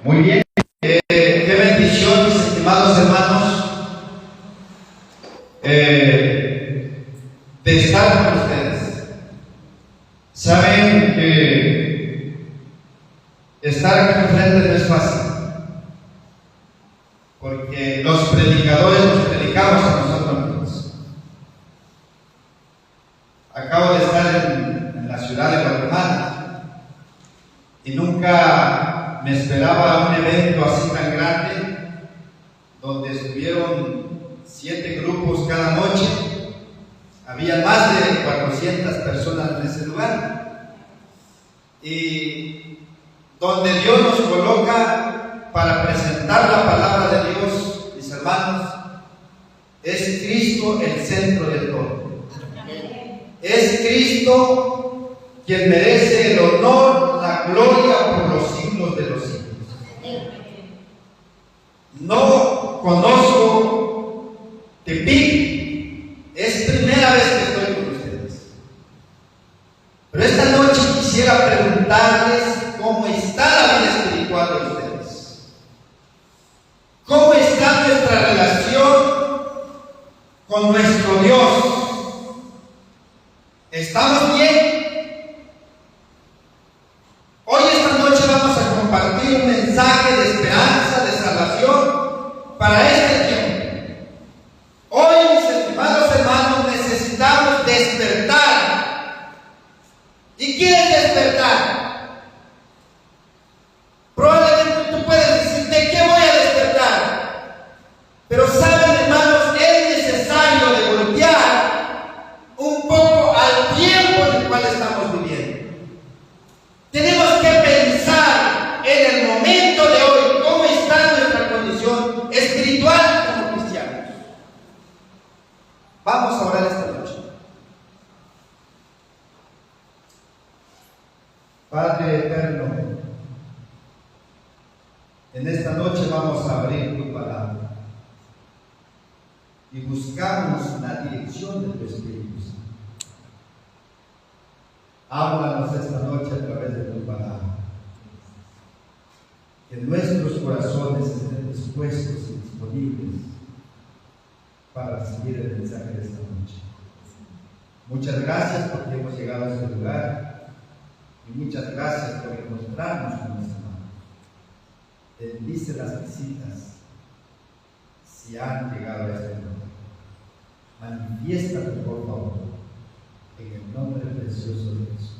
Muy bien, qué bendición, mis estimados hermanos, de estar con ustedes. Saben que estar aquí enfrente no es fácil, porque los predicadores nos predicamos a nosotros mismos. Acabo de estar en la ciudad de Guatemala y nunca me esperaba un evento así tan grande, donde estuvieron 7 grupos cada noche. Había más de 400 personas en ese lugar, y donde Dios nos coloca para presentar la palabra de Dios, mis hermanos, es Cristo el centro de todo. Es Cristo quien merece el honor, la gloria por los siglos de los siglos. No conozco Tepic, es primera vez que estoy con ustedes. Pero esta noche quisiera preguntarles cómo está la vida espiritual de ustedes. ¿Cómo está nuestra relación con nuestro Dios? ¿Estamos bien? Hoy esta noche vamos a compartir un mensaje de esperanza, de salvación para este tiempo. Hoy, mis estimados hermanos, necesitamos despertar. ¿Y qué es despertar? Probablemente tú puedes decir, ¿de qué voy a despertar? Pero saben, hermanos, es necesario de voltear un poco al tiempo en el cual estamos viviendo. Tenemos que pensar en el momento de hoy, cómo está nuestra condición espiritual como cristianos. Vamos a orar esta noche. Padre eterno, en esta noche vamos a abrir tu palabra y buscamos la dirección de tu Espíritu Santo. Háblanos esta noche a través de tu palabra. Que nuestros corazones estén dispuestos y disponibles para recibir el mensaje de esta noche. Muchas gracias porque hemos llegado a este lugar, y muchas gracias por encontrarnos con nuestra mano. Bendice las visitas si han llegado a este lugar. Manifiéstate, por favor, en el nombre precioso de Jesús.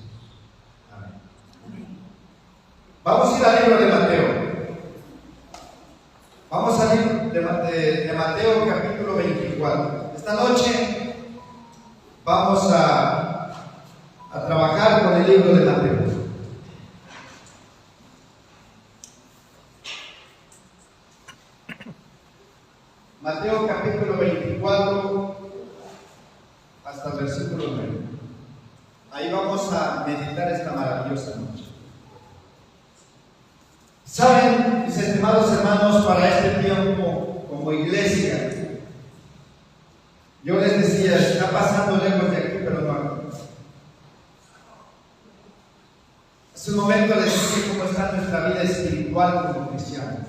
Amén. Vamos a ir al libro de Mateo. Vamos al libro de Mateo, capítulo 24. Esta noche vamos a trabajar con el libro de Mateo. Mateo, capítulo 24, hasta el versículo 9. Ahí vamos a meditar esta maravillosa noche. Saben, mis estimados hermanos, para este tiempo como iglesia, yo les decía, está pasando lejos de aquí, pero no aquí. Hace un momento les dije cómo está nuestra vida espiritual como cristianos.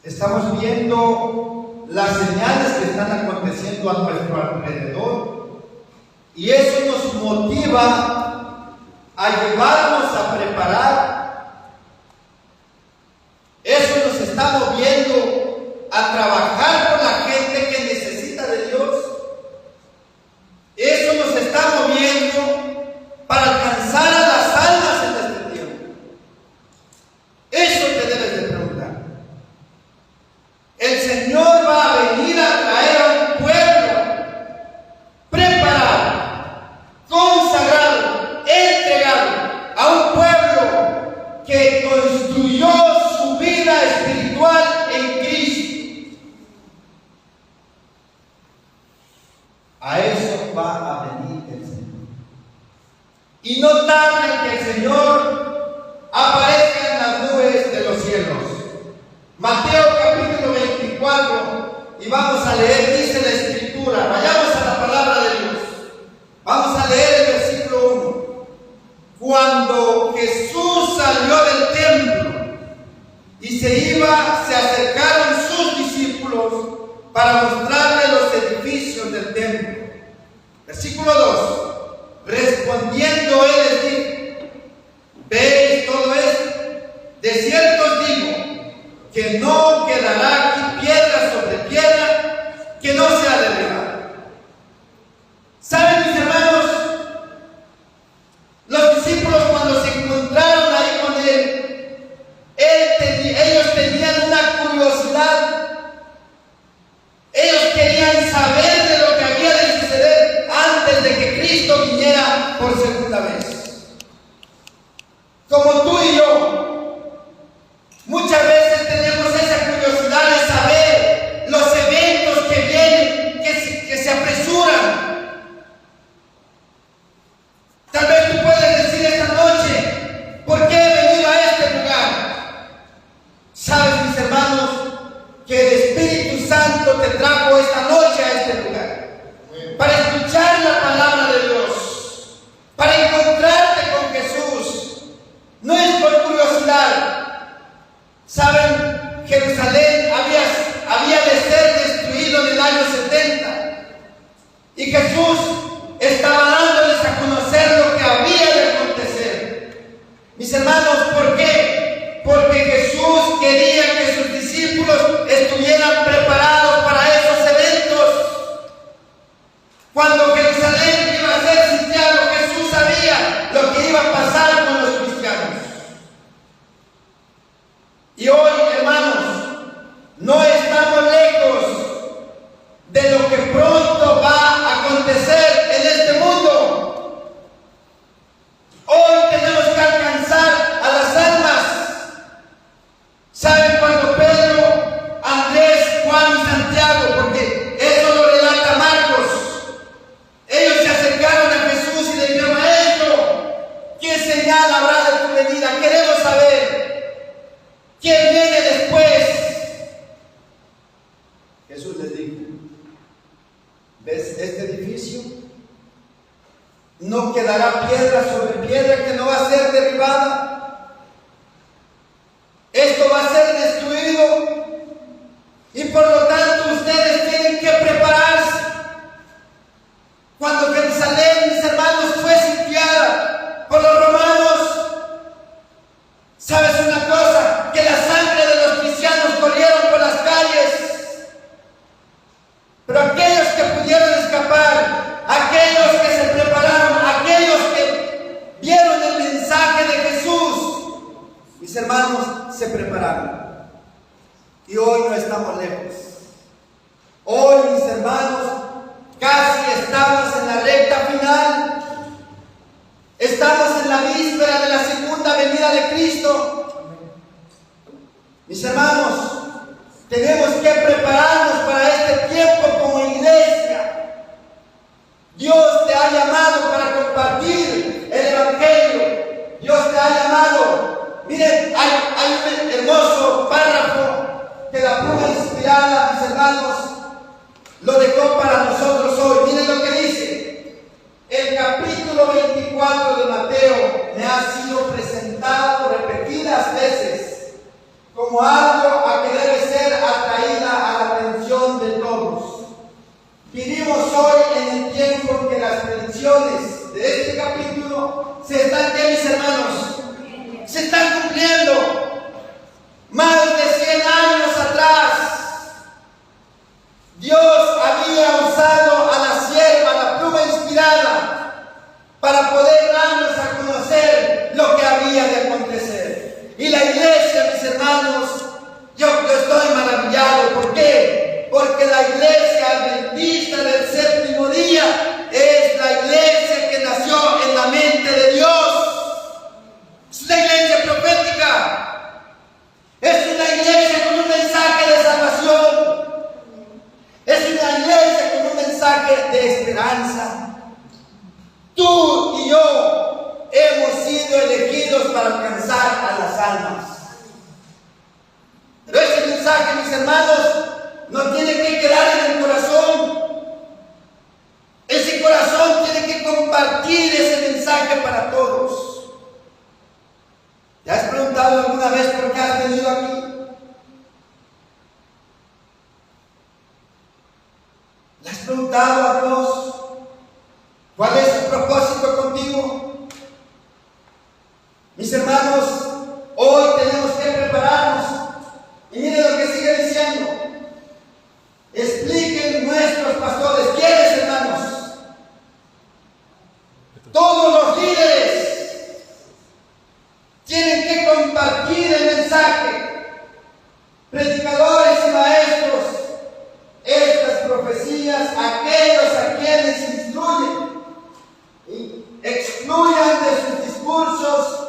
Estamos viendo las señales que están aconteciendo a nuestro alrededor, y eso nos motiva a llevarnos a preparar. Eso nos está moviendo a trabajar con la gente que necesita de Dios. Eso nos está moviendo para alcanzar a las almas en este tiempo. Eso te debes de preguntar. El Señor va a venir a traer a un pueblo preparado, consagrado, entregado, a un pueblo Jesús salió del templo y se acercaron sus discípulos para mostrarle los edificios del templo. Versículo 2. Respondiendo él les dijo: ¿veis todo esto? De cierto os digo que no quedará aquí piedra sobre piedra que no sea derribada. ¿Saben, mis hermanos? Los discípulos, cuando se encontraron ahí con él, ellos tenían una curiosidad. Ellos querían saber de lo que había de suceder antes de que Cristo viniera por segunda vez. Como tú y yo, muchas veces tenemos esa curiosidad de saber los eventos que vienen, que se apresuran. Tal vez tú puedes decir esta noche: ¿por qué he venido a este lugar? Sabes, mis hermanos, que el Espíritu Santo te trajo esta noche a este lugar para escuchar la palabra de Dios, para encontrarte con Jesús. No es por curiosidad. Saben, Jerusalén había de ser destruido en el año 70 y Jesús estaba dándoles a conocer lo que había de acontecer. Mis hermanos, ¿por qué? Porque Jesús quería que sus discípulos estuvieran preparados para esos eventos. Cuando Jerusalén iba a ser sitiado, Jesús sabía lo que iba a pasar con los cristianos. Y hoy, hermanos, no estamos lejos de lo que pronto va a acontecer en este mundo. Hoy tenemos que alcanzar a las almas. ¿Saben? Cuando Pedro, Andrés, Juan y Santiago, porque eso lo relata Marcos, ellos se acercaron a Jesús y le dijeron: Maestro, ¿qué señal habrá de tu venida? Queremos saber quién viene después. Jesús les dijo: ¿ves este edificio? No quedará piedra sobre piedra que no va a ser derribada. Esto va a ser destruido y por lo tanto ustedes tienen que prepararse. Cuando Jerusalén, mis hermanos, fue sitiada por los romanos, ¿sabes una cosa? Que la sangre de los cristianos corrieron por las calles. Pero aquellos que pudieron escapar, aquellos que se prepararon, aquellos que vieron el mensaje de Jesús, mis hermanos, se prepararon. Y hoy no estamos lejos. Hoy, mis hermanos, casi estamos en la recta final. Estamos en la víspera de la segunda venida de Cristo. Mis hermanos, tenemos que prepararnos para este tiempo como iglesia. Dios te ha llamado para compartir el Evangelio. Dios te ha llamado. Miren, hay un hermoso párrafo que la pluma inspirada, mis hermanos, lo dejó para nosotros hoy. Miren lo que dice. El capítulo 24 de Mateo me ha sido presentado repetidas veces como algo a que debe ser atraída a la atención de todos. Vivimos hoy en el tiempo en que las predicciones de este capítulo se están, mis hermanos, se están cumpliendo. Más de 100 años atrás, Dios había usado a la sierva, la pluma inspirada, para poder darnos a conocer lo que había de acontecer. Y la iglesia, mis hermanos, yo estoy maravillado. ¿Por qué? Porque la iglesia adventista del séptimo día es la iglesia que nació en la mente de Dios. Es una iglesia profética. Es una iglesia con un mensaje de salvación. Es una iglesia con un mensaje de esperanza. Tú y yo hemos sido elegidos para alcanzar a las almas. Pero ese mensaje, mis hermanos, no tiene que quedar en el corazón. Ese corazón tiene que compartir ese mensaje para todos. ¿Te has preguntado alguna vez por qué has venido aquí? ¿Le has preguntado a Dios cuál es su propósito contigo? Mis hermanos, hoy tenemos que prepararnos. Y miren lo que sigue diciendo. Expliquen nuestros pastores. ¿Quiénes, hermanos? Todos los líderes tienen que compartir el mensaje. Predicadores y maestros, estas profecías, aquellos a quienes instruyen, y excluyan de sus discursos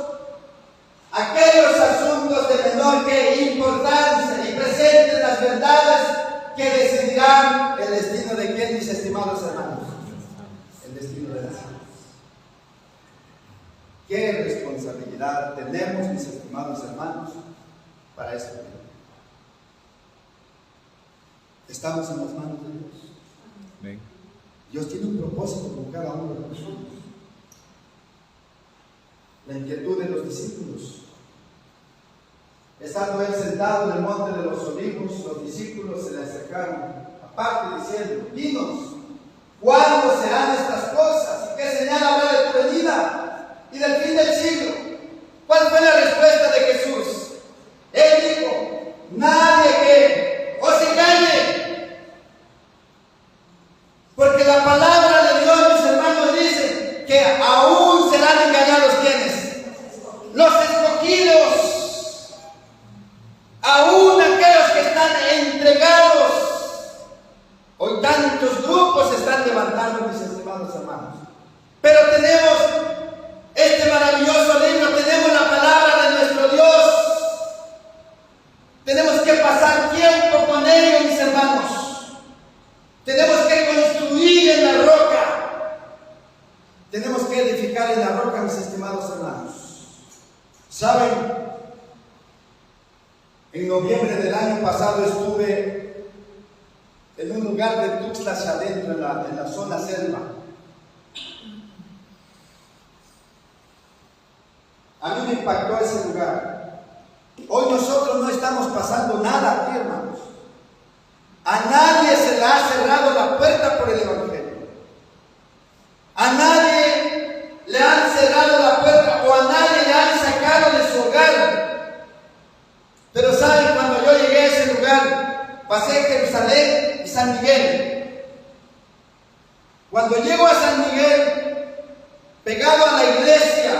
aquellos asuntos de menor importancia y presenten las verdades que decidirán el destino de quién, mis estimados hermanos. El destino de las almas. ¿Qué responsabilidad tenemos, mis estimados hermanos, para esto? Estamos en las manos de Dios. Amén. Dios tiene un propósito con cada uno de nosotros. La inquietud de los discípulos. Estando él sentado en el monte de los olivos, los discípulos se le acercaron aparte diciendo: dinos, ¿cuándo serán estas cosas? ¿Y qué señal habrá de tu venida y del fin del siglo? ¿Cuál fue la respuesta de Jesús? Él dijo: nadie que os engañe, porque la palabra de Dios, mis hermanos, dice que aún serán engañados. ¿Quiénes? Los escogidos, aún aquellos que están entregados. Hoy tantos grupos se están levantando, mis estimados hermanos, pero tenemos este maravilloso libro, tenemos la palabra de nuestro Dios. Tenemos que pasar tiempo con ellos, mis hermanos. Tenemos que construir en la roca. Tenemos que edificar en la roca, mis estimados hermanos. ¿Saben? En noviembre del año pasado estuve en un lugar de Tuxtla hacia adentro, en la zona selva. A mí me impactó ese lugar. Hoy nosotros no estamos pasando nada aquí, hermanos. A nadie se le ha cerrado la puerta por el Evangelio. A nadie le han cerrado la puerta o a nadie le han sacado de su hogar. Pero saben, cuando yo llegué a ese lugar, pasé Jerusalén y San Miguel. Cuando llego a San Miguel, pegado a la iglesia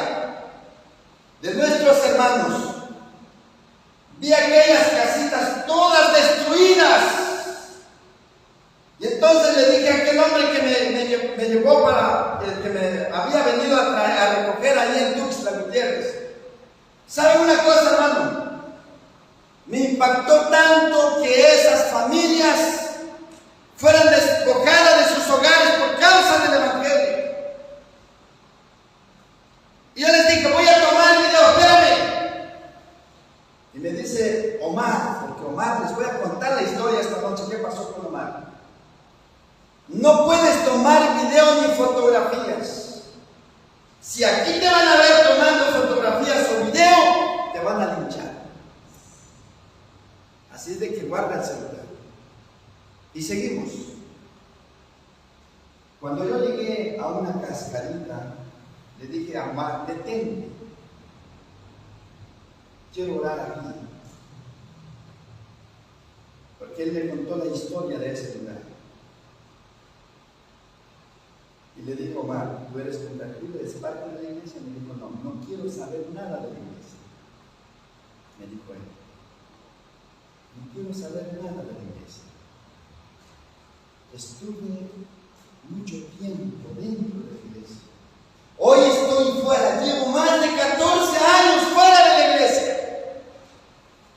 de nuestros hermanos, vi aquellas casitas todas destruidas. Y entonces le dije a aquel hombre que me llevó para el que me había venido a recoger ahí en Tuxtla Gutiérrez: ¿saben una cosa, hermano? Me impactó tanto que esas familias fueran despojadas de sus hogares por causa del Evangelio. Y yo les dije: voy a tomar el video, espérame. Y me dice Omar, porque Omar, les voy a contar la historia esta noche, qué pasó con Omar. No puedes tomar video ni fotografías. Si aquí te van a ver tomando fotografías o video, te van a linchar. Así es de que guarda el celular. Y seguimos. Cuando yo llegué a una cascadita, le dije a Omar: detente, quiero orar aquí. Porque él me contó la historia de ese lugar. Y le dijo: Omar, ¿tú eres convertido? ¿Eres parte de la iglesia? Me dijo: no, no quiero saber nada de la iglesia. Me dijo él: no quiero saber nada de la iglesia. Estuve mucho tiempo dentro de la iglesia. Hoy estoy fuera, llevo más de 14 años fuera de la iglesia.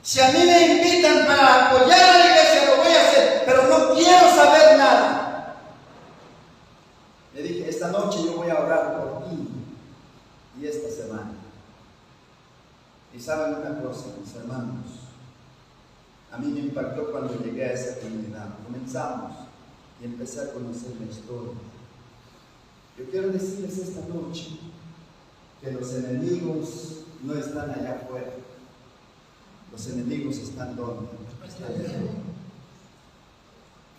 Si a mí me invitan para apoyar a la iglesia, lo voy a hacer, pero no quiero saber nada. Le dije: esta noche yo voy a orar por ti y esta semana. Y saben una cosa, mis hermanos, a mí me impactó cuando llegué a esa comunidad. Comenzamos y empecé a conocer la historia. Yo quiero decirles esta noche que los enemigos no están allá afuera. Los enemigos están donde.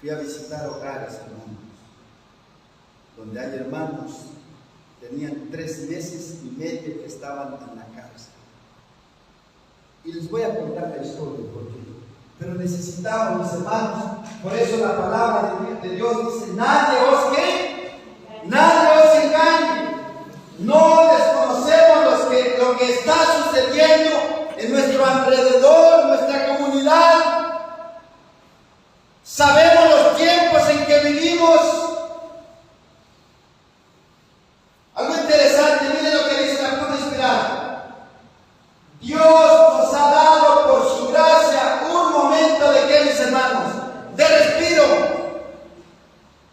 Fui a visitar hogares, hermanos, donde hay hermanos, tenían 3 meses y medio que estaban en la cárcel. Y les voy a contar la historia, pero necesitamos, mis hermanos, por eso la palabra de Dios dice, nadie os engañe. No desconocemos lo que está sucediendo en nuestro alrededor, nuestra comunidad. Sabemos los tiempos en que vivimos. Algo interesante, miren lo que dice la cruz inspirada. Dios nos ha dado por su gracia un momento de qué, mis hermanos, de respiro.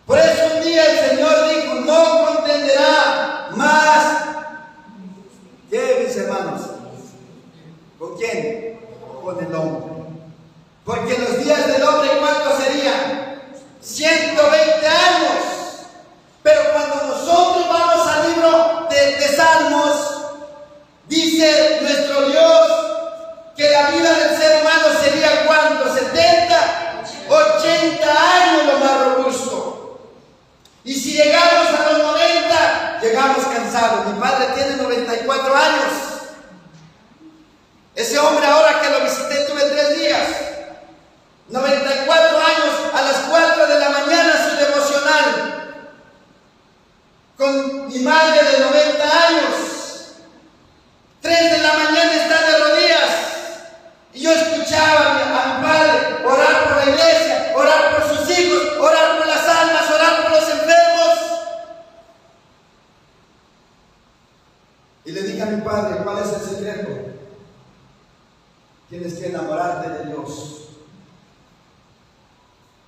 Por eso un día el Señor dijo, no contenderá más. ¿Qué, mis hermanos? ¿Con quién? Con el hombre. Porque los días del hombre, ¿cuántos serían? 120 años. Pero cuando nosotros vamos al libro de Salmos, dice nuestro Dios que la vida del ser humano sería ¿cuánto? 70, 80 años lo más robusto. Y si llegamos a los 90, llegamos cansados. Mi padre tiene 94 años. Ese hombre, ahora que lo visité, tuve 3 días. 94 años, a las 4 de la mañana su devocional. Con mi madre de 90 años. 3 de la mañana está de rodillas. Y yo escuchaba a mi padre orar por la iglesia, orar por sus hijos, orar por las almas, orar por los enfermos. Y le dije a mi padre, ¿cuál es el secreto? Tienes que enamorarte de Dios.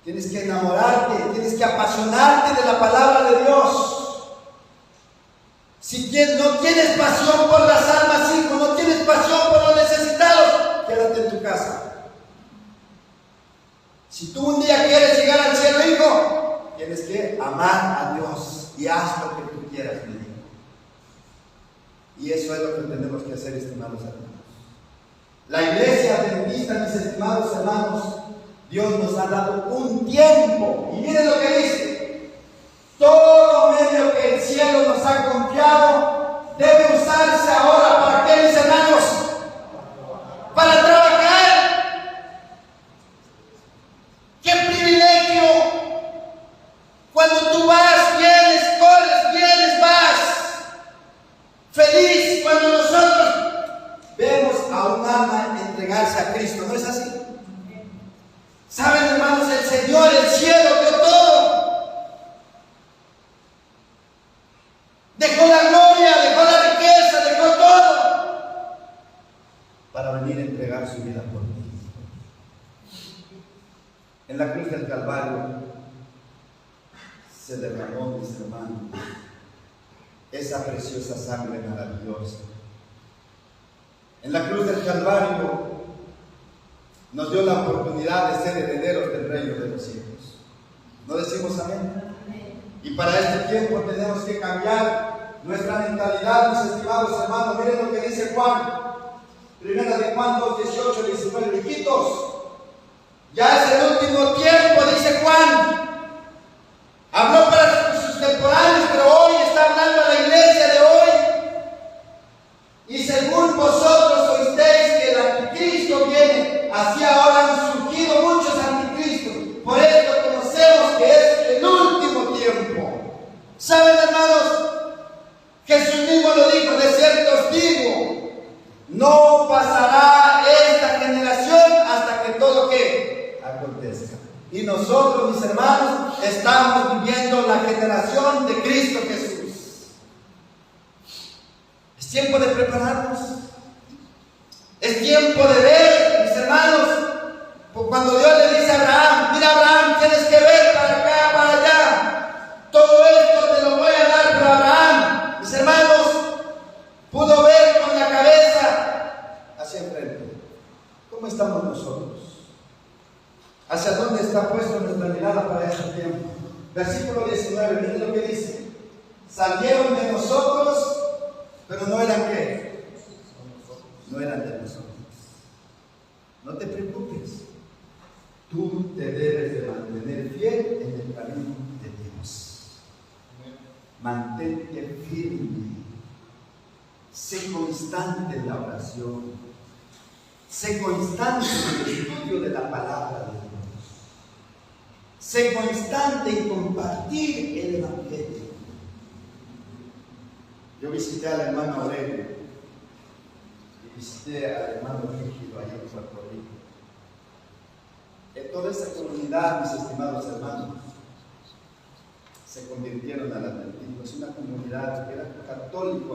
Tienes que enamorarte, tienes que apasionarte de la palabra de Dios. Si no tienes pasión por las almas, hijo, no tienes pasión por los necesitados, quédate en tu casa. Si tú un día quieres llegar al cielo, hijo, tienes que amar a Dios y haz lo que tú quieras, mi hijo. Y eso es lo que tenemos que hacer, estimados hermanos. La iglesia adventista, mis estimados hermanos, Dios nos ha dado un tiempo. Y miren lo que dice. Todo medio que el cielo nos ha confiado debe usarse ahora. ¿Para qué, mis hermanos? Para trabajar. ¡Qué privilegio! Cuando tú vas, vienes, corres, vienes, vas. Feliz cuando nosotros vemos a un alma entregarse a Cristo. ¿No es así? ¿Saben, hermanos? El Señor, el cielo, dio todo. Dejó la gloria, dejó la riqueza, dejó todo para venir a entregar su vida por ti. En la cruz del Calvario se derramó, mis hermanos, esa preciosa sangre maravillosa. En la cruz del Calvario nos dio la oportunidad de ser herederos del reino de los cielos. ¿No decimos amén? Y para este tiempo tenemos que cambiar nuestra mentalidad, mis estimados hermanos. Miren lo que dice Juan. Primera de Juan 2, 18, 19. Hijitos, ya es el último tiempo, dice Juan. Habló para sus temporales, pero hoy está hablando a la iglesia de hoy. Y según vosotros oísteis que el anticristo viene, así ahora han surgido muchos anticristos. Por esto conocemos que es el último tiempo. ¿Saben, hermanos? Jesús mismo lo dijo, de cierto os digo, no pasará esta generación hasta que todo que acontezca. Y nosotros, mis hermanos, estamos viviendo la generación de Cristo Jesús. Es tiempo de prepararnos. Es tiempo de ver, mis hermanos, cuando Dios le dice a Abraham, mira Abraham, tienes que ver para acá, para allá. Todo esto te lo voy a dar, pero Abraham, mis hermanos, pudo ver con la cabeza hacia enfrente. ¿Cómo estamos nosotros? ¿Hacia dónde está puesta nuestra mirada para este tiempo? Versículo 19, miren lo que dice. Salieron de nosotros, pero no eran ¿qué? no eran de nosotros. No te preocupes, tú te debes de mantener fiel en el camino de Dios. Mantente firme, sé constante en la oración, sé constante en el estudio de la palabra de Dios, sé constante en compartir el Evangelio. Yo visité al hermano Aurelio y visité al hermano Rígido allá en Puerto Rico. En toda esa comunidad, mis estimados hermanos, se convirtieron al adventismo. Es una comunidad que era católica,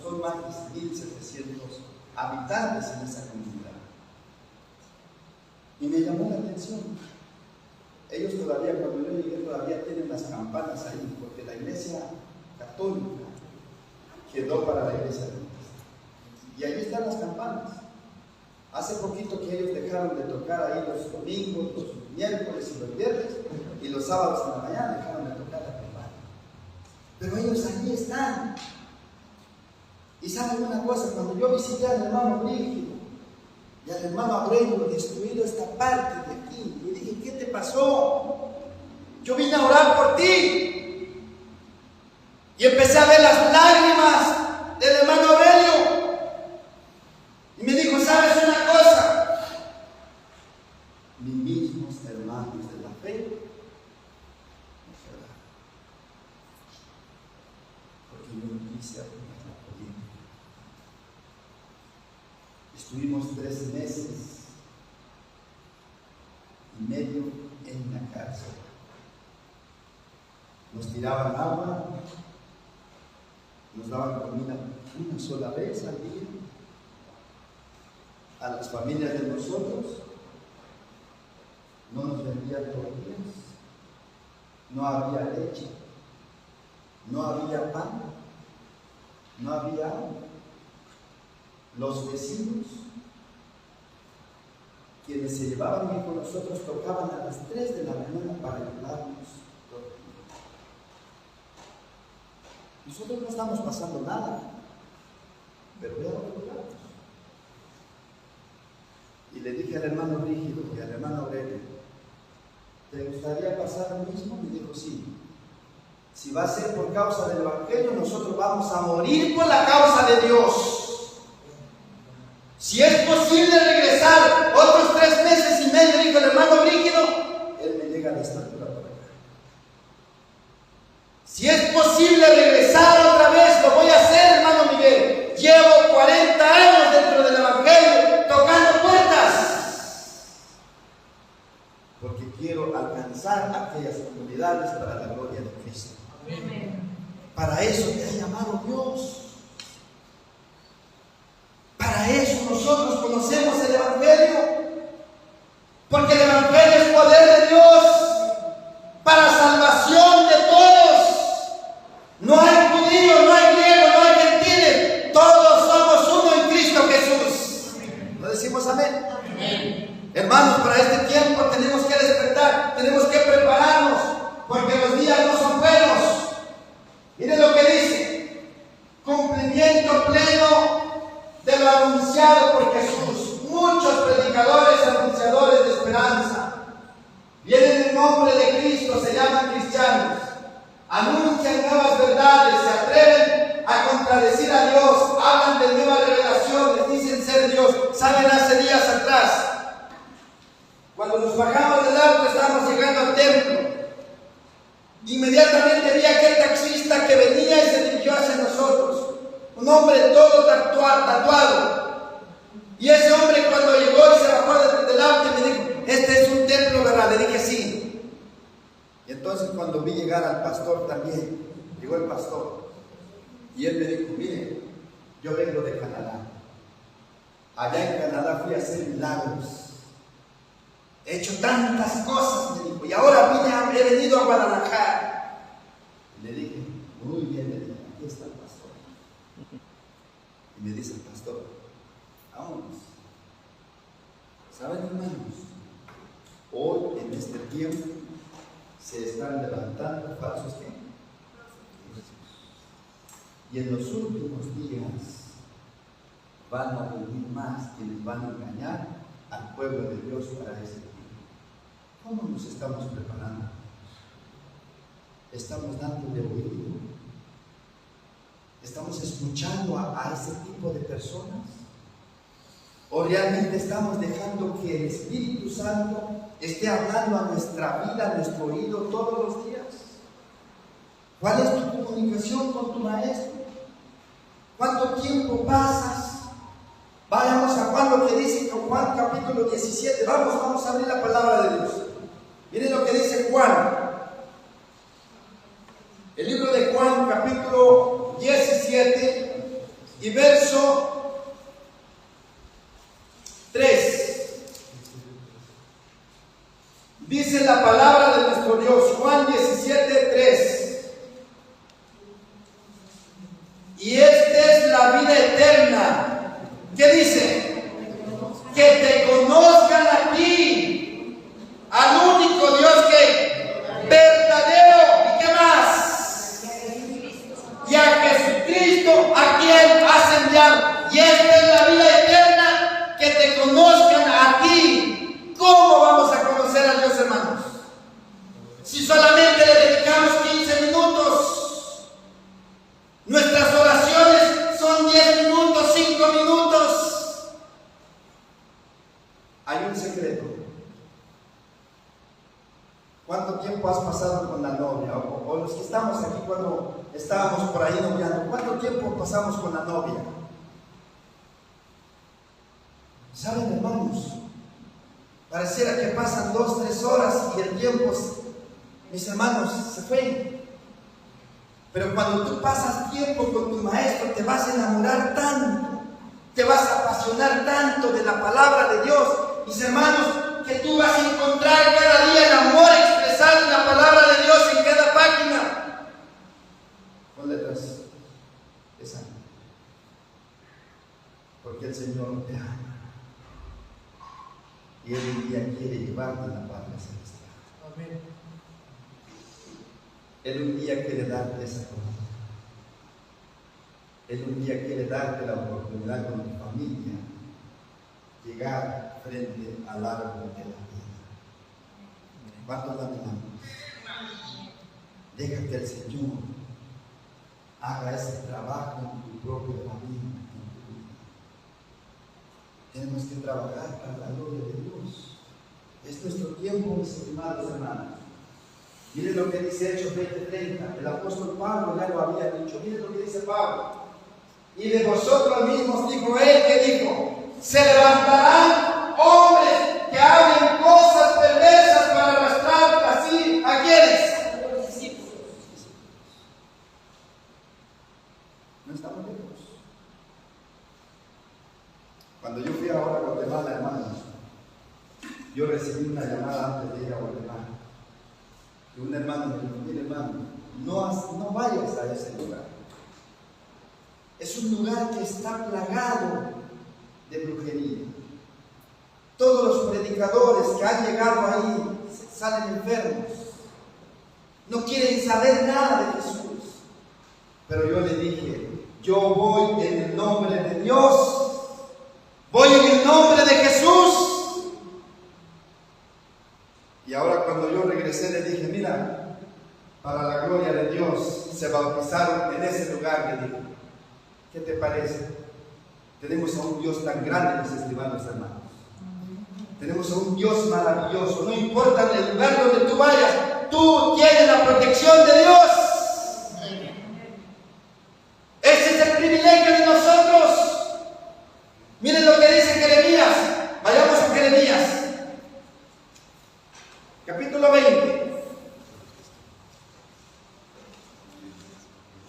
son más de 1.700 habitantes en esa comunidad. Y me llamó la atención. Ellos todavía, cuando yo llegué, todavía tienen las campanas ahí, porque la iglesia católica quedó para la iglesia adventista. Y ahí están las campanas. Hace poquito que ellos dejaron de tocar ahí los domingos, los miércoles y los viernes, y los sábados en la mañana dejaron de tocar la campana. Pero ellos allí están. Y saben una cosa, cuando yo visité al hermano Brígido y al hermano Aurelio, destruido esta parte de aquí, y dije, ¿qué te pasó? Yo vine a orar por ti. Y empecé a ver las lágrimas del hermano Aurelio. Y me dijo, ¿sabes una cosa? Mis mismos hermanos de la fe me quedaron. Porque yo no quise arruinar la política. Estuvimos 3 meses y medio en la cárcel. Nos tiraban agua, nos daban comida una sola vez al día. A las familias de nosotros no nos vendían tortillas, no había leche, no había pan, no había agua. Los vecinos, quienes se llevaban bien con nosotros, tocaban a las 3 de la mañana para llevarnos tortillas. Nosotros no estamos pasando nada, pero vean lo que logramos. Y le dije al hermano Brígido y al hermano Aurelio, ¿te gustaría pasar lo mismo? Me dijo, sí. Si va a ser por causa del Evangelio, nosotros vamos a morir por la causa de Dios. Si es posible regresar otros 3 meses y medio, dijo el hermano Brígido, él me llega a la estatura por acá. Si es posible regresar otra vez, lo voy a hacer, hermano Miguel. Llevo 40 años dentro del Evangelio, tocando puertas, porque quiero alcanzar aquellas comunidades para la gloria de Cristo. Amén. Para eso te ha llamado Dios. Para eso nosotros conocemos el Evangelio, porque el Evangelio es poder de Dios para salvación de todos. No hay judío, no hay griego, no hay gentil, todos somos uno en Cristo Jesús. ¿No decimos amén? Amén. Hermanos, para este tiempo tenemos que despertar, tenemos que prepararnos, porque los días no son buenos. Miren lo que dice: cumplimiento pleno de lo anunciado por Jesús. Muchos predicadores, anunciadores de esperanza, vienen en nombre de Cristo, se llaman cristianos, anuncian nuevas verdades, se atreven a contradecir a Dios, hablan de nuevas revelaciones, dicen ser Dios. Saben, hace días atrás, cuando nos bajamos del auto, estábamos llegando al templo, inmediatamente vi a aquel taxista que venía y se dirigió hacia nosotros, un hombre todo tatuado. Y ese hombre, cuando llegó y se bajó del auto, me dijo, ¿este es un templo, verdad? Le dije, sí. Y entonces, cuando vi llegar al pastor también, llegó el pastor, y él me dijo, mire, yo vengo de Canadá. Allá en Canadá fui a hacer milagros, he hecho tantas cosas, me dijo, y ahora he venido a Guadalajara. Le dije, muy bien, le dije, aquí está el pastor. Y me dice el pastor, vámonos. ¿Saben, hermanos? Hoy, en este tiempo, se están levantando falsos ¿qué? Y en los últimos días van a venir más quienes van a engañar al pueblo de Dios para ese tiempo. ¿Cómo nos estamos preparando? ¿Estamos dándole oído? ¿Estamos escuchando a ese tipo de personas? ¿O realmente estamos dejando que el Espíritu Santo esté hablando a nuestra vida, a nuestro oído todos los días? ¿Cuál es tu comunicación con tu maestro? ¿Cuánto tiempo pasas? Vayamos a Juan, lo que dice Juan capítulo 17. Vamos a abrir la palabra de Dios. Miren lo que dice Juan. El libro de Juan capítulo 17 y verso 3. Dice la palabra de nuestro Dios, Juan 17, 3. Y esta es la vida eterna. ¿Qué dice? Que te conozcan a ti, al único Dios que verdadero. ¿Y qué más? Y a Jesucristo, a quien has enviado. Y esta es la vida eterna, que te conozcan a ti. ¿Cómo vamos a conocer a Dios, hermanos? Si solamente le dedicamos 15 minutos. Nuestras oraciones son 10 minutos, 5 minutos. Hay un secreto. ¿Cuánto tiempo has pasado con la novia? O los que estamos aquí cuando estábamos por ahí noviando, ¿cuánto tiempo pasamos con la novia? ¿Saben, hermanos? Pareciera que pasan 2, 3 horas y el tiempo, mis hermanos, se fue. Pero cuando tú pasas tiempo con tu maestro, te vas a enamorar tanto, te vas a apasionar tanto de la palabra de Dios, mis hermanos, que tú vas a encontrar cada día el amor expresado en la palabra de Dios en cada página. Con letras de sangre. Porque el Señor te ama. Y Él un día quiere llevarte a la patria celestial. Amén. Él un día quiere darte esa cosa. Él un día quiere darte la oportunidad con tu familia llegar frente al árbol de la vida. ¿Cuántos la miramos? Deja que el Señor haga ese trabajo en tu propia familia. Tenemos que trabajar para la gloria de Dios. Es nuestro tiempo, mis estimados hermanos. Miren lo que dice Hechos 20:30. El apóstol Pablo ya lo había dicho. Miren lo que dice Pablo. Y de vosotros mismos, dijo él, que dijo: se levantarán hombres que hablen cosas perversas para arrastrar así a quienes. No estamos lejos. Cuando yo fui ahora a Guatemala, hermanos, yo recibí una llamada antes de ir a Guatemala. Y un hermano me dijo: mire, hermano, no vayas a ese lugar. Es un lugar que está plagado de brujería. Todos los predicadores que han llegado ahí salen enfermos. No quieren saber nada de Jesús. Pero yo le dije: yo voy en el nombre de Dios. Voy en el nombre de Jesús. Y ahora cuando yo regresé le dije: mira, para la gloria de Dios se bautizaron en ese lugar. Le dije: ¿qué te parece? Tenemos a un Dios tan grande, mis estimados hermanos. Tenemos a un Dios maravilloso. No importa el lugar donde tú vayas, tú tienes la protección de Dios. Ese es el privilegio de nosotros. Miren lo que dice Jeremías. Vayamos a Jeremías. Capítulo 20.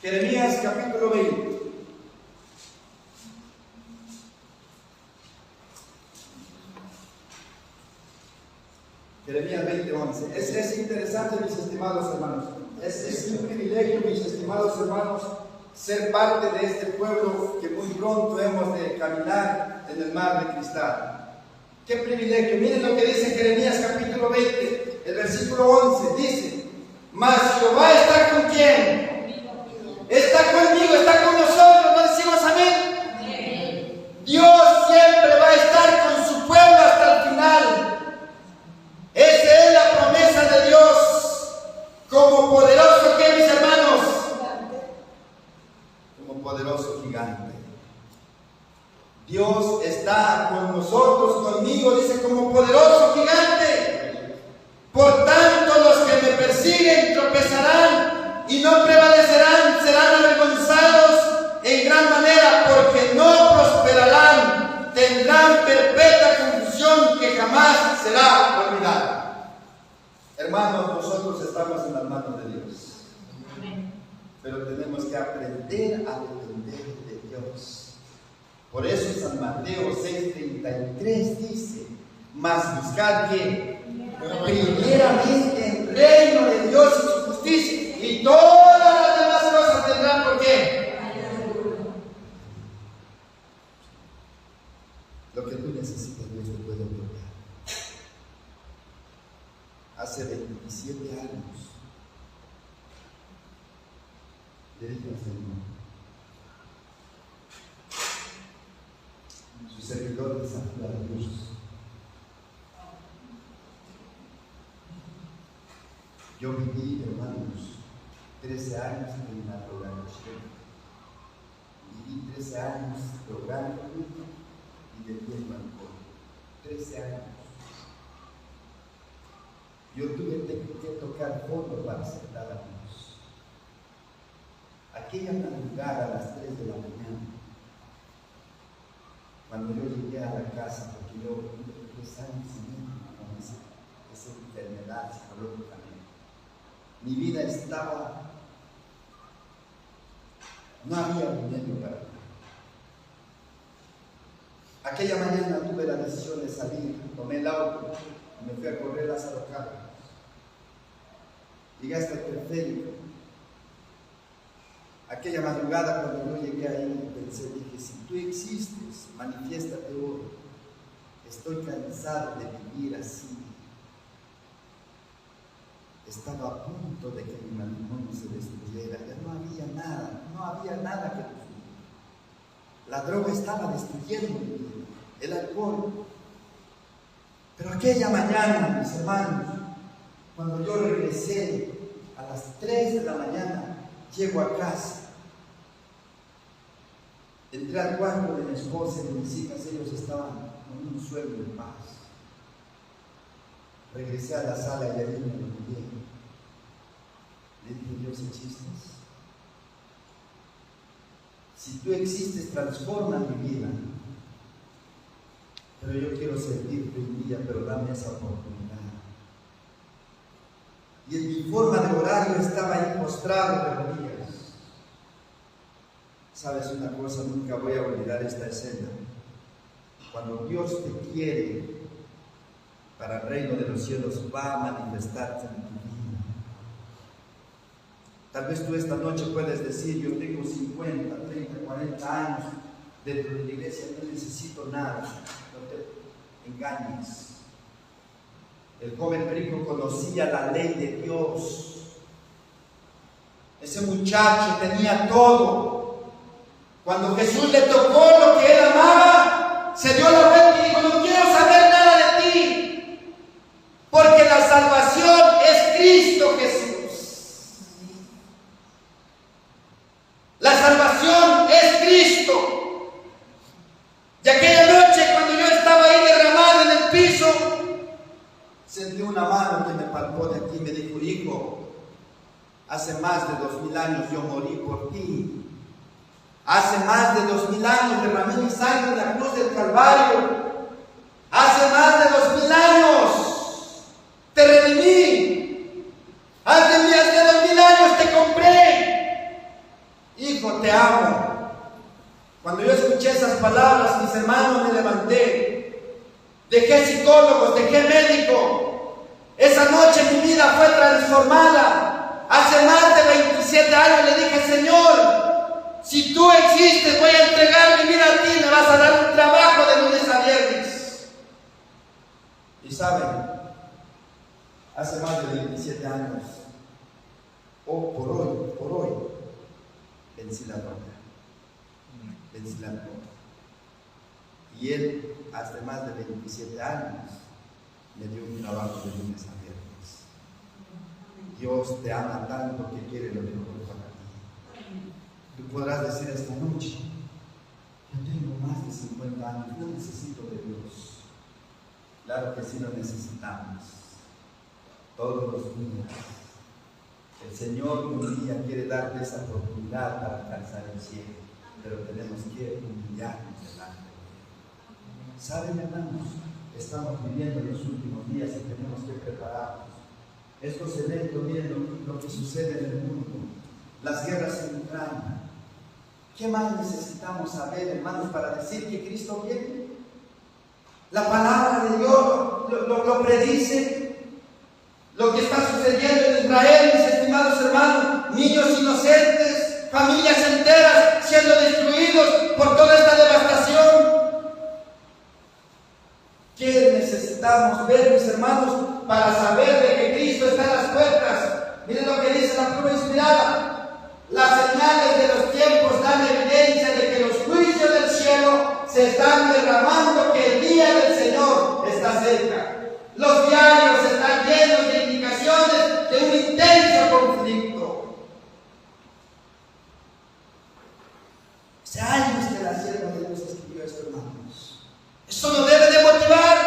Jeremías capítulo 20. Jeremías 20:11. Es interesante, mis estimados hermanos. Es un privilegio, mis estimados hermanos, ser parte de este pueblo que muy pronto hemos de caminar en el mar de cristal. ¡Qué privilegio! Miren lo que dice Jeremías capítulo 20, el versículo 11. Dice: mas Jehová está con quién. Está conmigo, está con nosotros. ¿No decimos amén? Dios siempre va a estar con su pueblo hasta el final. Esa es la promesa de Dios. Como poderoso, ¿qué, mis hermanos? Como poderoso gigante. Dios está con nosotros, conmigo, dice, como poderoso gigante. Por tanto, los que me persiguen tropezarán y no prevalecerán, serán avergonzados en gran manera, porque no prosperarán, tendrán perpetua confusión que jamás será olvidada. Hermanos, nosotros estamos en las manos de Dios, pero tenemos que aprender a depender de Dios. Por eso San Mateo 6:33 dice: mas buscad que primeramente el reino de Dios y su justicia, y todas las demás cosas tendrán. ¿Por qué? Lo que tú necesitas, Dios te puede otorgar. Hace 27 años le dije al Señor: su servidor desafía la luz. Yo viví, hermanos, 13 años en la programación. Viví 13 años programa y de tiempo alcohol. 13 años. Yo tuve que tocar fondo para aceptar a Dios. Aquella madrugada a las 3 de la mañana, cuando yo llegué a la casa, porque yo tuve 3 años con esa enfermedad psicológicamente. Mi vida estaba, no había dinero para mí. Aquella mañana tuve la decisión de salir, tomé el auto y me fui a correr a Lázaro Cárdenas. Llegué hasta el periférico. Aquella madrugada, cuando yo llegué ahí, pensé, dije: si tú existes, manifiéstate hoy. Estoy cansado de vivir así. Estaba a punto de que mi matrimonio se destruyera. Ya no había nada que destruir. La droga estaba destruyendo mi vida, el alcohol. Pero aquella mañana, mis hermanos, cuando yo regresé a las 3 de la mañana, llego a casa. Entré al cuarto de mi esposa y de mis hijas, ellos estaban con un sueño en paz. Regresé a la sala y allí me olvidé. Le dije: Dios, ¿existes? Si tú existes, transforma mi vida. Pero yo quiero servirte un día, pero dame esa oportunidad. Y en mi forma de orar yo estaba ahí postrado de rodillas. ¿Sabes una cosa? Nunca voy a olvidar esta escena. Cuando Dios te quiere para el reino de los cielos, va a manifestarse en tu vida. Tal vez tú esta noche puedes decir: yo tengo 50, 30, 40 años dentro de la iglesia, no necesito nada. No te engañes. El joven rico conocía la ley de Dios. Ese muchacho tenía todo. Cuando Jesús le tocó lo que él amaba, se dio la vuelta y dijo: no quiero saber nada de ti, porque la salvación es Cristo Jesús. La salvación es Cristo. Y aquella noche, cuando yo estaba ahí derramado en el piso, sentí una mano que me palpó de aquí y me dijo: hijo, hace más de 2000 años yo morí por ti. Hace más de 2000 años derramé mi sangre en la cruz del Calvario. Hace más de 2000 años te redimí. Hace más de 2000 años te compré. Hijo, te amo. Cuando yo escuché esas palabras, mis hermanos, me levanté. Dejé psicólogos, dejé médico. Esa noche mi vida fue transformada. Hace más de 27 años le dije: Señor, si tú existes, voy a entregar mi vida a ti, me vas a dar un trabajo de lunes a viernes. Y saben, hace más de 27 años, por hoy, vencí la droga. Vencí la droga. Y él, hace más de 27 años, me dio un trabajo de lunes a viernes. Dios te ama tanto que quiere lo mejor para ti. Tú podrás decir esta noche: yo tengo más de 50 años, no necesito de Dios. Claro que sí lo necesitamos, todos los días. El Señor un día quiere darte esa oportunidad para alcanzar el cielo, pero tenemos que humillarnos delante de Él. ¿Saben, hermanos? Estamos viviendo los últimos días y tenemos que prepararnos. Estos eventos, miren lo que sucede en el mundo, las guerras en Ucrania. ¿Qué más necesitamos saber, hermanos, para decir que Cristo viene? La palabra de Dios lo predice. Lo que está sucediendo en Israel, mis estimados hermanos, niños inocentes, familias enteras siendo destruidos por toda esta devastación. ¿Qué necesitamos ver, mis hermanos, para saber de que Cristo está en las puertas? Miren lo que dice la pluma inspirada: las señales de los tiempos dan evidencia de que los juicios del cielo se están derramando, que el día del Señor está cerca. Los diarios están llenos de indicaciones de un intenso conflicto. Hace años que la sierva de Dios escribió esto, hermanos. Eso nos debe de motivar.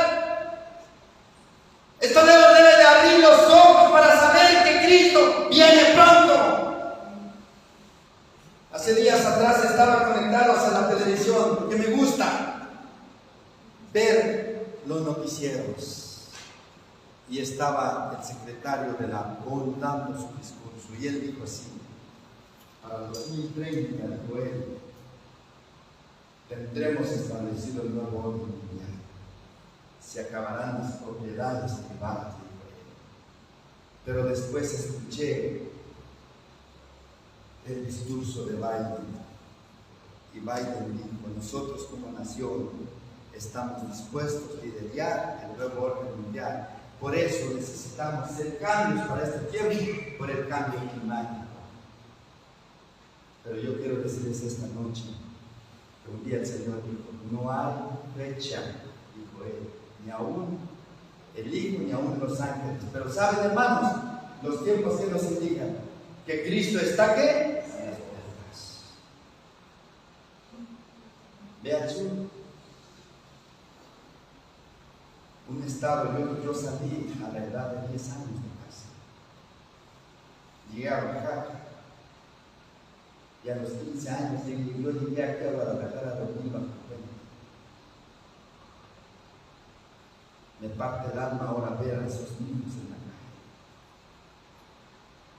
Esto nos debe de abrir los ojos para saber que Cristo viene pronto. Hace días atrás estaba conectado a la televisión, porque me gusta ver los noticieros. Y estaba el secretario de la ONU dando su discurso, y él dijo así: para el 2030, dijo él, tendremos establecido el nuevo orden mundial. Se acabarán las propiedades privadas, dijo él. Pero después escuché el discurso de Biden, y Biden dijo: nosotros como nación estamos dispuestos a liderar el nuevo orden mundial. Por eso necesitamos hacer cambios para este tiempo, por el cambio climático. Pero yo quiero decirles esta noche que un día el Señor dijo: no hay fecha, dijo Él, ni aún el Hijo, ni aún los ángeles. Pero saben, hermanos, los tiempos que nos indican que Cristo está ¿qué? Vean su un estado. Yo salí a la edad de 10 años de casa. Llegué a Oaxaca. Y a los 15 años yo llegué aquí a Guadalajara a dormir bajo puente. Me parte el alma ahora ver a esos niños en la calle.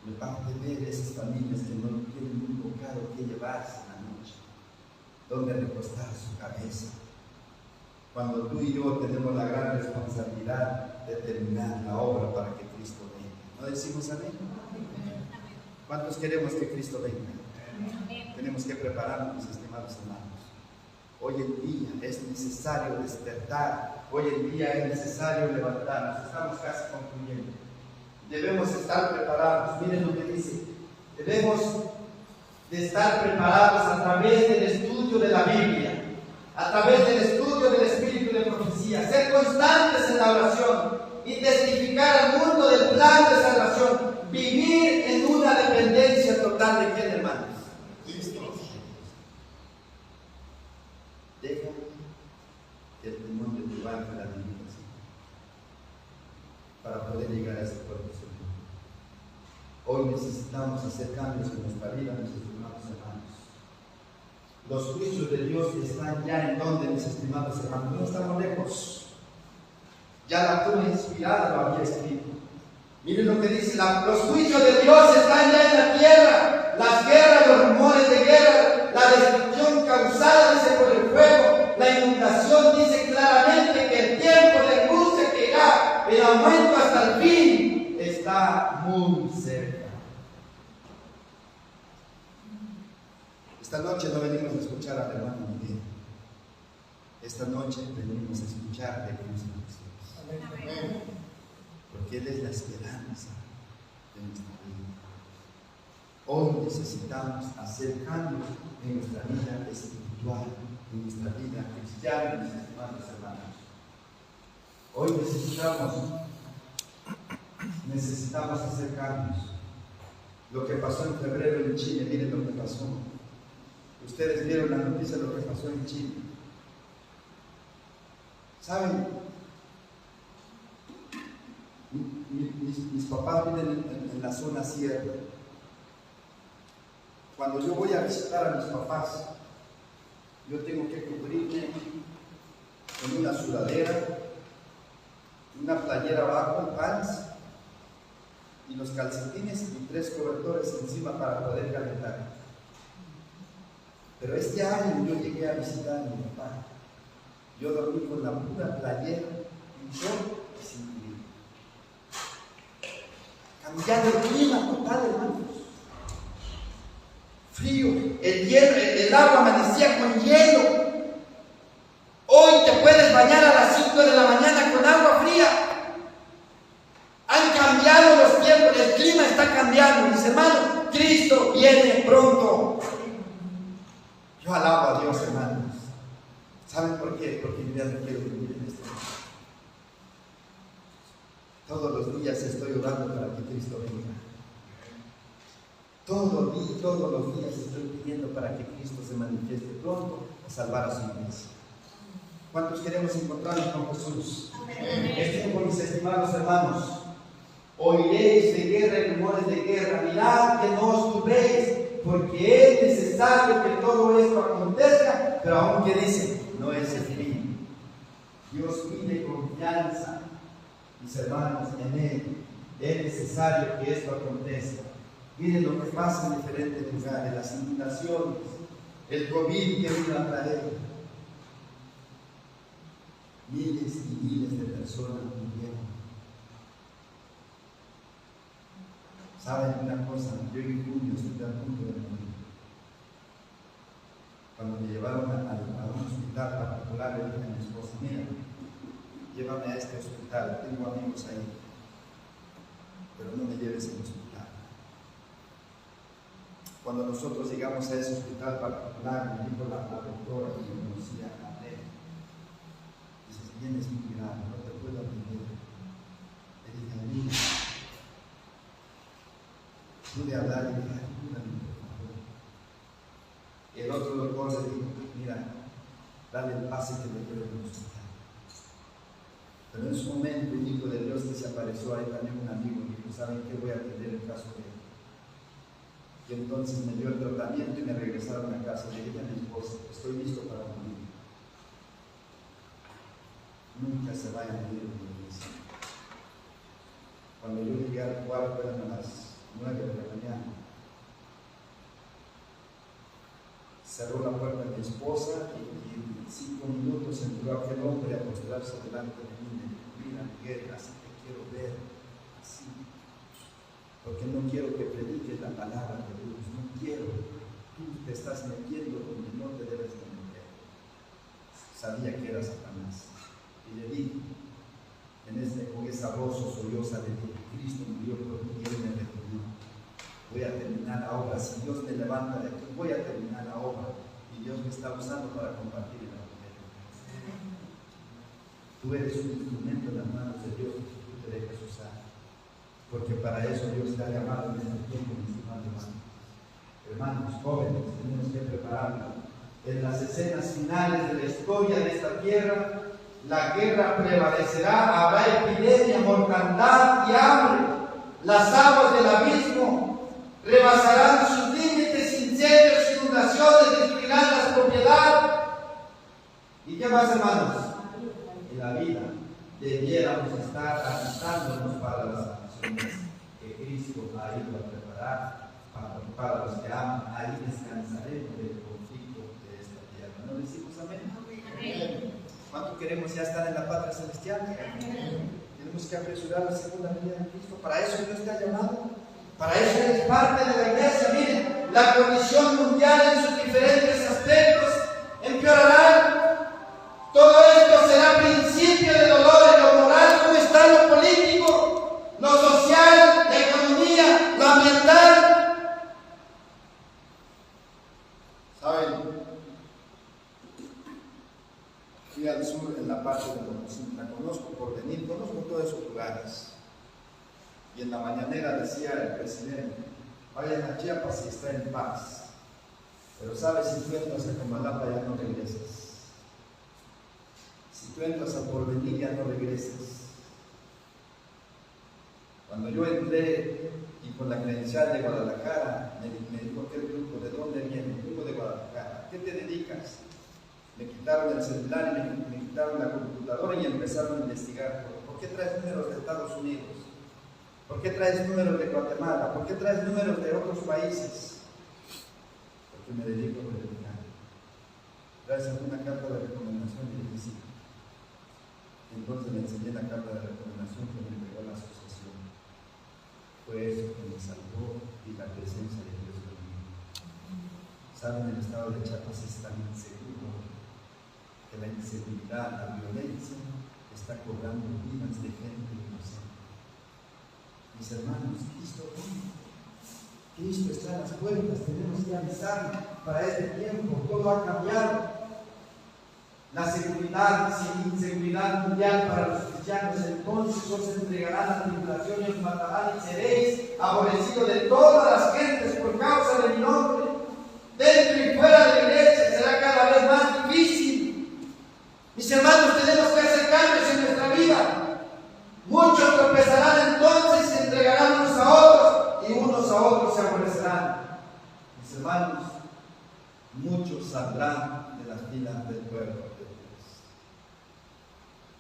Me parte ver esas familias que no tienen un bocado que llevarse en la noche, donde recostar su cabeza. Cuando tú y yo tenemos la gran responsabilidad de terminar la obra para que Cristo venga. ¿No decimos amén? ¿Cuántos queremos que Cristo venga? Tenemos que prepararnos, mis estimados hermanos. Hoy en día es necesario despertar. Hoy en día es necesario levantarnos. Estamos casi concluyendo. Debemos estar preparados. Miren lo que dice. Debemos de estar preparados a través del estudio de la Biblia, a través del estudio del espíritu de profecía, ser constantes en la oración y testificar al mundo del plan de salvación, vivir en una dependencia total de quién, hermanos. Deja que el timón de tu barca la dirijas para poder llegar a ese puerto seguro. Hoy necesitamos hacer cambios en nuestra vida, mis estimados hermanos. Los juicios de Dios están ya en donde, mis estimados hermanos. No estamos lejos. Ya la pluma inspirada lo había escrito. Miren lo que dice: los juicios de Dios están ya en la tierra. Las guerras, los rumores de guerra, la destrucción causada, dice, por el fuego, la inundación, dice claramente que el tiempo de angustia que irá, el aumento hasta el fin, está muy cerca. Esta noche no venimos a escuchar al hermano Miguel. Esta noche venimos a escuchar de Cristo Jesús. Amén. Porque Él es la esperanza de nuestra vida. Hoy necesitamos hacer cambios en nuestra vida espiritual. en nuestra vida cristiana, mis estimados hermanos. Hoy necesitamos hacer cambios. Lo que pasó en febrero en Chile, miren lo que pasó. Ustedes vieron la noticia de lo que pasó en Chile. ¿Saben? Mis papás viven en la zona sierra. Cuando yo voy a visitar a mis papás, yo tengo que cubrirme con una sudadera, una playera abajo, pants, y los calcetines y 3 cobertores encima para poder calentar. Pero este año yo llegué a visitar a mi papá. Yo dormí con la pura playera, un short y sin clima. Cambiando el clima total, hermanos. Frío, el agua amanecía con hielo. Hoy te puedes bañar a las 5 de la mañana con agua fría. Han cambiado los tiempos, el clima está cambiando, mis hermanos. Cristo viene pronto. Yo alabo a Dios, hermanos. ¿Saben por qué? Porque yo ya no quiero vivir en este mundo. Todos los días estoy orando para que Cristo venga. Todos los días estoy pidiendo para que Cristo se manifieste pronto a salvar a su iglesia. ¿Cuántos queremos encontrarnos con Jesús? Es tiempo, mis estimados hermanos. Oiréis de guerra y rumores de guerra. Mirad que no os turbéis, porque es necesario que todo esto acontezca, pero aún que dice, no es el fin. Dios pide confianza, mis hermanos, en Él. Es necesario que esto acontezca. Miren lo que pasa en diferentes lugares, las inundaciones, el COVID que vino a traer. Miles y miles de personas murieron. ¿Saben una cosa? Yo en junio estuve a punto de morir. Cuando me llevaron a un hospital particular, le dije a mi esposa, mira, llévame a este hospital, tengo amigos ahí, pero no me lleves al hospital. Cuando nosotros llegamos a ese hospital particular, me dijo la doctora que me conocía a él, dice, vienes muy grave, no te puedo atender. Le dije, mira, pude hablar y dije, ayúdame, por favor. El otro doctor le dijo, mira, dale el pase que me lleve al hospital. Pero en su momento un hijo de Dios desapareció, ahí también un amigo me dijo, ¿saben qué? Voy a atender el caso de él. Y entonces me dio el tratamiento y me regresaron a casa. Le dije a mi esposa, estoy listo para morir. Nunca se vaya a morir en la iglesia. Cuando yo llegué al cuarto eran a las 9 de la mañana. Cerró la puerta de mi esposa y en 5 minutos entró aquel hombre a mostrarse delante de mí. Mira, Miguel, así te quiero ver, así. Porque no quiero que prediques la palabra de Dios, no quiero. Tú te estás metiendo donde no te debes de meter. Sabía que era Satanás. Y le dije, con esa voz solloza, le dije, Cristo murió por mí y Él me redimió. Voy a terminar la obra. Si Dios me levanta de aquí, voy a terminar la obra. Y Dios me está usando para compartir el evangelio. Tú eres un instrumento en las manos de Dios que tú te dejas usar. Porque para eso Dios te ha llamado en este tiempo, mis hermanos. Hermanos jóvenes, tenemos que prepararnos. En las escenas finales de la historia de esta tierra, la guerra prevalecerá, habrá epidemia, mortandad y hambre. Las aguas del abismo rebasarán sus límites, incendios, inundaciones, destruirán las propiedades. ¿Y qué más, hermanos? En la vida debiéramos estar alistándonos para las acciones que Cristo ha ido a preparar para los que aman. Ahí descansaremos del conflicto de esta tierra. ¿No decimos amén? Amén. ¿Cuánto queremos ya estar en la patria celestial? Amén. Tenemos que apresurar la segunda venida de Cristo. Para eso Dios te ha llamado. Para eso eres parte de la iglesia. Miren, la condición mundial en sus diferentes aspectos empeorará. Todo esto será principio de dolor en lo moral. ¿Cómo está lo político, lo social, la economía, lo ambiental? ¿Saben? parte de la conozco por venir, conozco todos esos lugares. Y en la mañanera decía el presidente, vayan a Chiapas y está en paz. Pero sabes, si tú entras a Comalapa ya no regresas. Si tú entras a Porvenir ya no regresas. Cuando yo entré y con la credencial de Guadalajara, me dijo aquel grupo, ¿de dónde viene? El grupo de Guadalajara. ¿A qué te dedicas? Me quitaron el celular y me quitaron la computadora y empezaron a investigar. ¿Por qué traes números de Estados Unidos? ¿Por qué traes números de Guatemala? ¿Por qué traes números de otros países? Porque me dedico a predicar. ¿Traes alguna carta de recomendación? Y dije sí. Entonces le enseñé la carta de recomendación que me entregó la asociación. Fue eso que me salvó y la presencia de Dios conmigo. Saben, el estado de Chiapas es tan inseguro que la inseguridad, la violencia está cobrando vidas de gente inocente. Mis hermanos, Cristo está en las puertas, tenemos que avisar para este tiempo, todo ha cambiado. La seguridad, sin inseguridad mundial para los cristianos, entonces os entregarán a tribulación y os matarán y seréis aborrecidos de todas las gentes por causa de mi nombre. Dentro y fuera de la iglesia será cada vez más difícil. Mis hermanos, tenemos que hacer cambios en nuestra vida. Muchos tropezarán entonces, se entregarán unos a otros y unos a otros se aborrecerán. Mis hermanos, muchos saldrán de las filas del pueblo de Dios.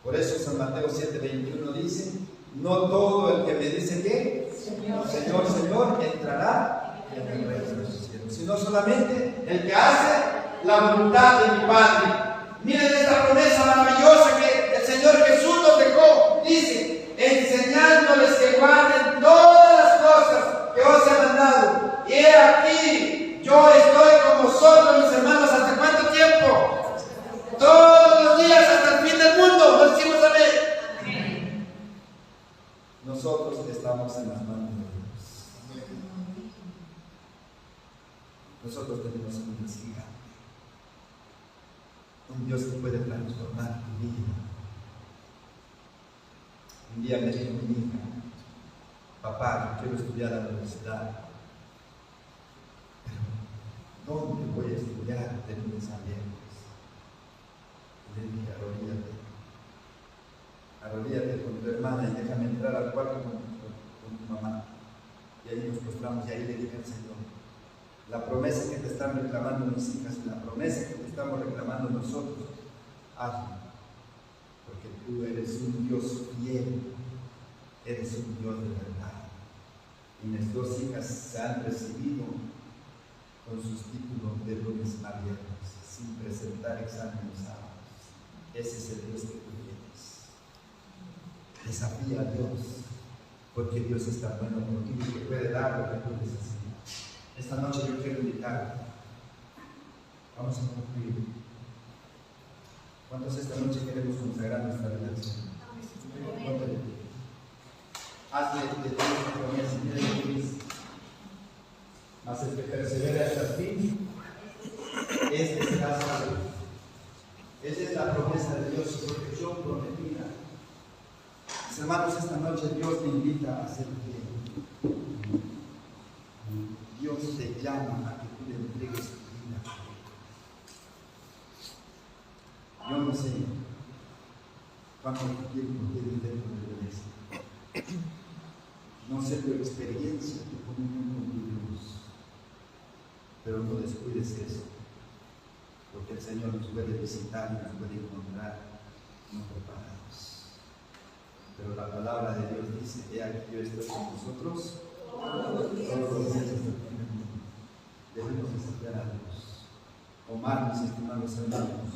Por eso San Mateo 7:21 dice, no todo el que me dice que Señor, Señor, Señor, entrará en el reino de los cielos, sino solamente el que hace la voluntad de mi Padre. Miren esta promesa maravillosa que el Señor Jesús nos dejó. Dice, enseñándoles que guarden todas las cosas que os he mandado. Y he aquí, yo estoy con vosotros, mis hermanos, ¿hasta cuánto tiempo? Todos los días hasta el fin del mundo. ¿Nos decimos amén? Nosotros estamos en las manos de Dios. Nosotros tenemos un Dios gigante. Un Dios que puede transformar tu vida. Un día me dijo mi hija, papá, yo quiero estudiar a la universidad, pero ¿dónde voy a estudiar de lunes a viernes? Y le dije, arrodíllate con tu hermana y déjame entrar al cuarto con tu mamá. Y ahí nos postramos y ahí le dije al Señor, la promesa que te están reclamando mis hijas, la promesa que te estamos reclamando nosotros, hazlo. Porque tú eres un Dios fiel, eres un Dios de verdad. Y mis dos hijas se han recibido con sus títulos de lunes a viernes, sin presentar exámenes sábados. Ese es el Dios que tú tienes. Desafía a Dios, porque Dios está bueno contigo y te puede dar lo que tú necesitas. Esta noche yo quiero invitarte. Vamos a concluir. ¿Cuántos esta noche queremos consagrar nuestra vida al Señor? Hazle de Dios una promesa, mira lo que dice. Mas el que persevera hasta el fin, este será salvo. Esa es la promesa de Dios, su protección prometida. Mis hermanos, esta noche Dios te invita a ser fiel. Dios te llama a que tú le entregues tu vida. Yo no sé cuánto tiempo tienes dentro de la iglesia. No sé tu experiencia, tu comunión con tu Dios. Pero no descuides eso, porque el Señor nos puede visitar y nos puede encontrar no preparados. Pero la palabra de Dios dice, he aquí yo estoy con vosotros todos los días hasta el fin del mundo. Debemos desafiar a Dios. Omar, mis estimados hermanos,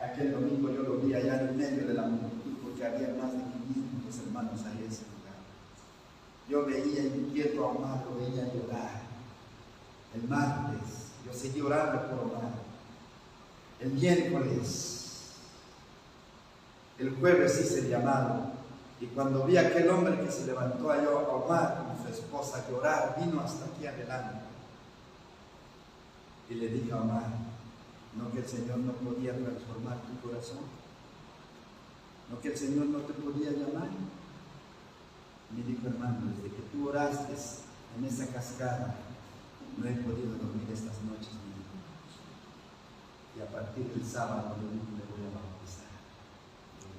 aquel domingo yo lo vi allá en medio de la multitud porque había más de 500 hermanos ahí en ese lugar. Yo veía inquieto a Omar, lo veía llorar. El martes, yo seguí orando por Omar. El miércoles, el jueves hice el llamado. Y cuando vi a aquel hombre que se levantó allá a Omar con su esposa a llorar, vino hasta aquí adelante. Y le dije a Omar, ¿no que el Señor no podía transformar tu corazón? No que el Señor no te podía llamar. Me dijo, hermano, desde que tú oraste en esa cascada, no he podido dormir estas noches. Y a partir del sábado yo mismo me voy a bautizar.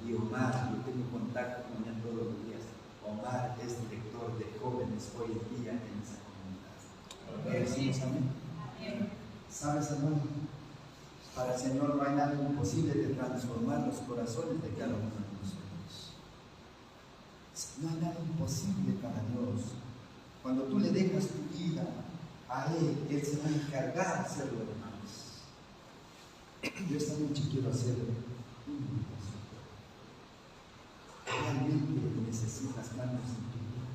Y Omar, yo tengo contacto con él todos los días. Omar es director de jóvenes hoy en día en esa comunidad. ¿Decimos amén? ¿Sabes, hermano? Para el Señor no hay nada imposible de transformar los corazones de cada uno de nosotros. No hay nada imposible para Dios. Cuando tú le dejas tu vida a Él, Él se va a encargar de hacerlo, hermanos. Yo esta noche quiero hacer una invitación. Realmente necesitas cambios en tu vida.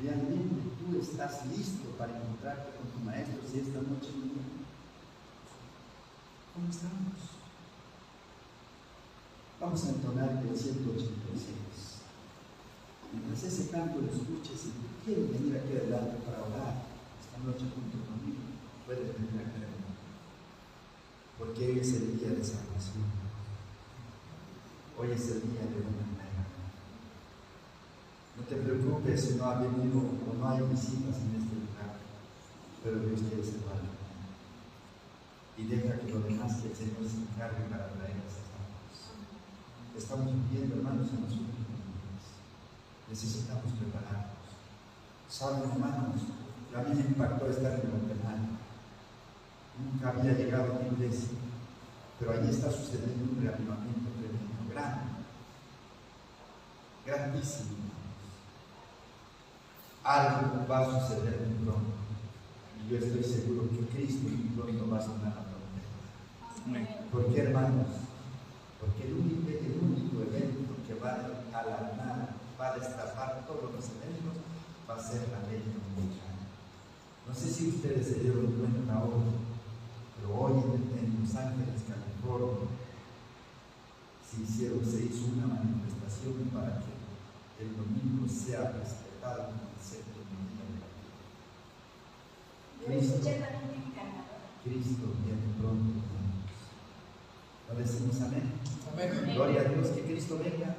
Realmente tú estás listo para encontrarte con tu maestro si esta noche no viene. ¿Cómo estamos? Vamos a entonar el 186. Mientras ese canto lo escuches, si tú quieres venir aquí adelante para orar esta noche junto conmigo, puedes venir aquí adelante. Porque hoy es el día de salvación. Hoy es el día de una nueva. No te preocupes si no ha venido o no hay visitas en este lugar, pero Dios quiere salvarlo. Y deja que lo demás que el Señor se encargue para traer esas almas. Estamos viviendo, hermanos, en los últimos días. Necesitamos prepararnos. Saben, hermanos, a mí me impactó estar en el penal. Nunca había llegado a la iglesia, pero allí está sucediendo un reavivamiento tremendo, grande, grandísimo. Algo va a suceder muy pronto. Y yo estoy seguro que Cristo muy pronto va a sonar la trompeta. ¿Por qué, hermanos? Porque el único evento que va a alarmar, va a destapar todos los eventos, va a ser la ley mundial. No sé si ustedes se dieron cuenta hoy, pero hoy en Los Ángeles, California, se hizo una manifestación para que el domingo sea respetado como el séptimo día de la vida. Cristo viene pronto, hermanos. ¿Lo decimos amén? Amén. Gloria a Dios, que Cristo venga.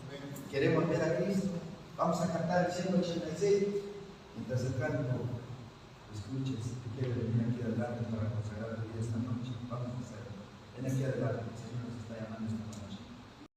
Amén. Queremos ver a Cristo. Vamos a cantar el 186. Mientras el canto lo escuches, si tú quieres venir aquí adelante para consagrar tu vida esta noche, vamos a hacerlo. Ven aquí adelante, el Señor nos está llamando esta noche.